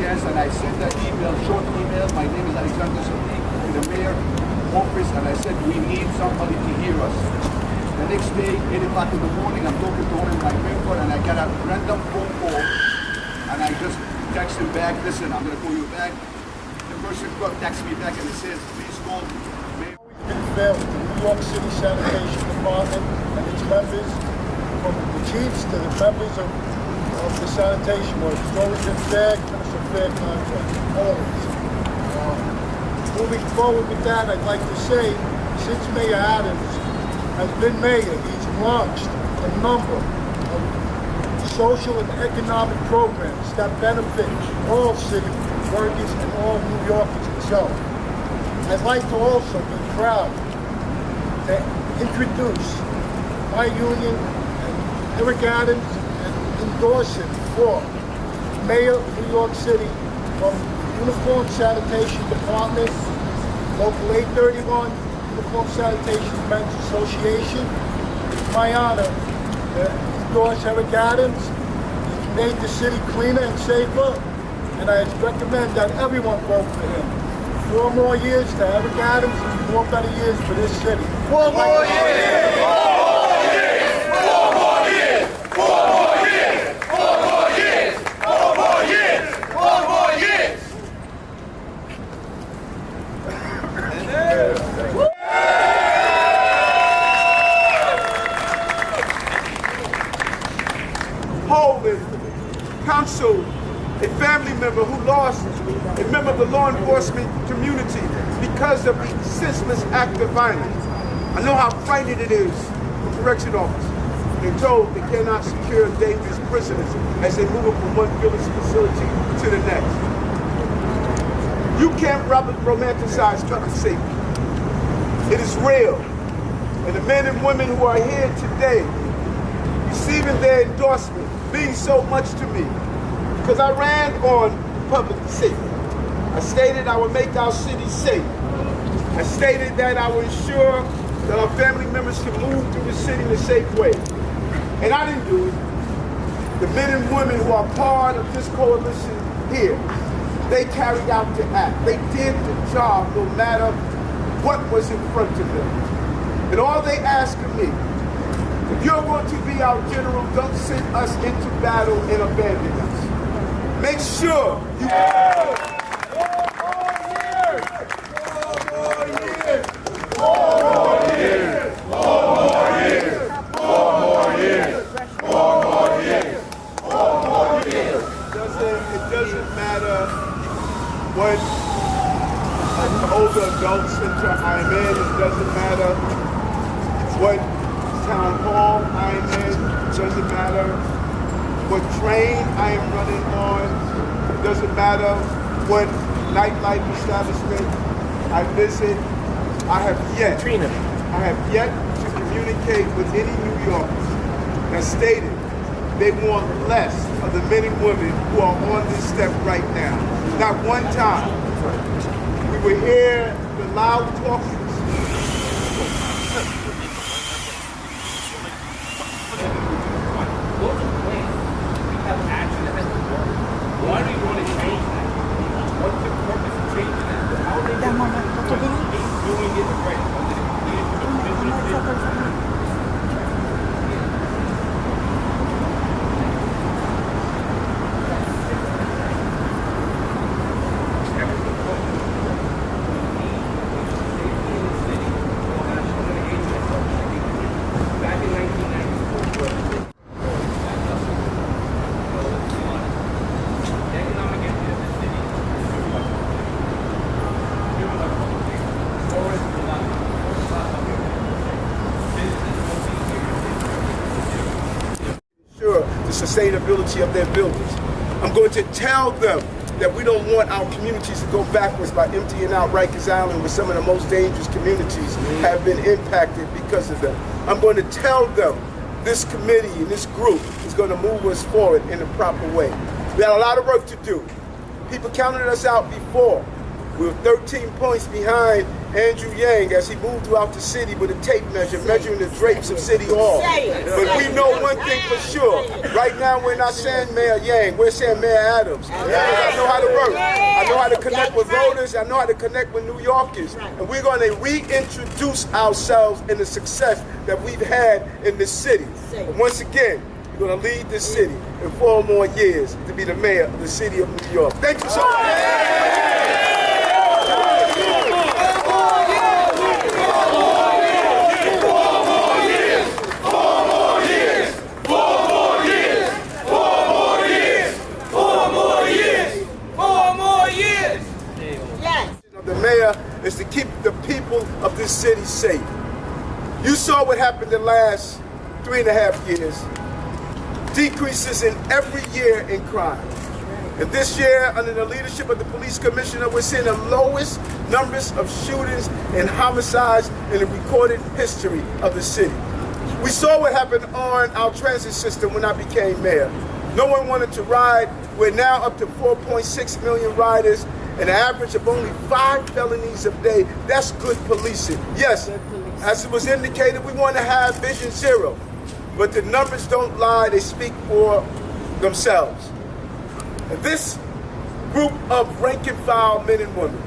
chance, and I sent that email, short email. My name is Alexander Sadiq, to the mayor office, and I said we need somebody to hear us. The next day, 8 o'clock in the morning, I'm talking to one of my member, and I got a random phone call, and I just text him back, listen, I'm going to call you back. The person texts me back and it says, please call Mayor. Been failed to the New York City Sanitation Department and its members, from the chiefs to the members of the sanitation work. It's always been fair, it's a fair contract, always. Moving forward with that, I'd like to say, since Mayor Adams has been mayor, he's launched a number of social and economic programs that benefit all city workers and all New Yorkers itself. I'd like to also be proud to introduce my union and Eric Adams and Endorsement for Mayor of New York City from Uniform Sanitation Department, Local 831, Uniform Sanitation Men's Association. It's my honor to endorse Eric Adams. He's made the city cleaner and safer, and I recommend that everyone vote for him. 4 more years to Eric Adams and 4 better years for this city. 4 more years! 4 more years! 4 more years! 4 more years! 4 more years! 4 more years! 4 more years! Holding counsel a family member who lost a member of the law enforcement community because of the senseless act of violence. I know how frightening it is for correction officers. They're told they cannot secure dangerous prisoners as they move from one village facility to the next. You can't romanticize public safety. It is real. And the men and women who are here today, receiving their endorsement, means so much to me. Because I ran on public safety. I stated I would make our city safe. I stated that I would ensure that our family members can move through the city in a safe way. And I didn't do it. The men and women who are part of this coalition here, they carried out the act. They did the job no matter what was in front of them. And all they ask of me, if you're going to be our general, don't send us into battle and abandon us. Make sure you... 4 more years! 4 more years! 4 more years! 4 more years! 4 more years! 4 more years! It doesn't matter what older adult center I'm in. It doesn't matter what town hall I'm in. It doesn't matter what train I am running on. It doesn't matter what nightlife establishment I visit. I have yet to communicate with any New Yorkers that stated they want less of the men and women who are on this step right now. Not one time. We were here, the loud talkers. Why do you want to change that? What's the purpose of changing that? How are they doing it right? Back in 1994. The sustainability of their buildings. I'm going to tell them that we don't want our communities to go backwards by emptying out Rikers Island, where some of the most dangerous communities have been impacted because of them. I'm going to tell them this committee and this group is going to move us forward in the proper way. We got a lot of work to do. People counted us out before. We were 13 points behind Andrew Yang as he moved throughout the city with a tape measure measuring the drapes of City Hall. But we know one thing for sure. Right now we're not saying Mayor Yang, we're saying Mayor Adams. Because I know how to work. I know how to connect with voters, I know how to connect with New Yorkers. And we're going to reintroduce ourselves in the success that we've had in this city. And once again, we're going to lead this city in 4 more years to be the mayor of the city of New York. Thank you so much. The mayor is to keep the people of this city safe. You saw what happened the last 3.5 years. Decreases in every year in crime. And this year, under the leadership of the police commissioner, we're seeing the lowest numbers of shootings and homicides in the recorded history of the city. We saw what happened on our transit system when I became mayor. No one wanted to ride. We're now up to 4.6 million riders, an average of only 5 felonies a day. That's good policing. Yes, as it was indicated, we want to have Vision Zero, but the numbers don't lie, they speak for themselves. And this group of rank and file men and women,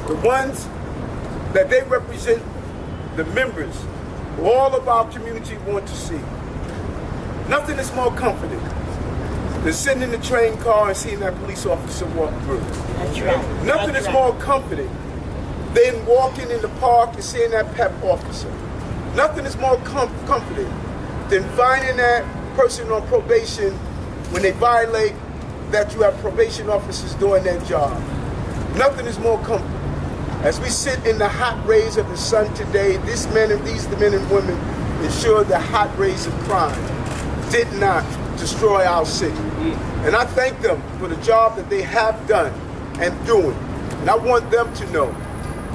the ones that they represent, the members who all of our community want to see. Nothing is more comforting than sitting in the train car and seeing that police officer walk through. That's right. Nothing is more comforting than walking in the park and seeing that PEP officer. Nothing is more comforting than finding that person on probation when they violate that you have probation officers doing their job. Nothing is more comforting. As we sit in the hot rays of the sun today, these men and women ensure the hot rays of crime did not destroy our city. And I thank them for the job that they have done and doing. And I want them to know,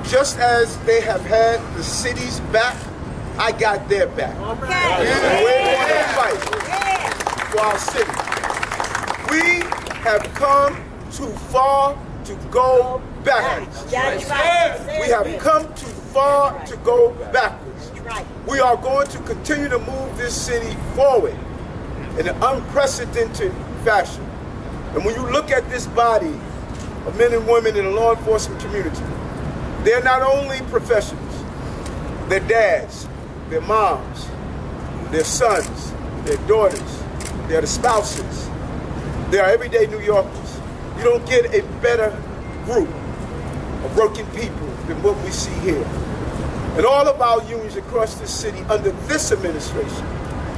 just as they have had the city's back, I got their back. Okay. And we're going to fight for our city. We have come too far to go backwards. That's right. We have come too far to go backwards. We are going to continue to move this city forward in an unprecedented fashion. And when you look at this body of men and women in the law enforcement community, they're not only professionals, they're dads, they're moms, they're sons, they're daughters, they're the spouses, they are everyday New Yorkers. You don't get a better group of working people than what we see here. And all of our unions across this city under this administration,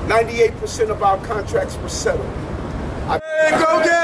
98% of our contracts were settled. Go get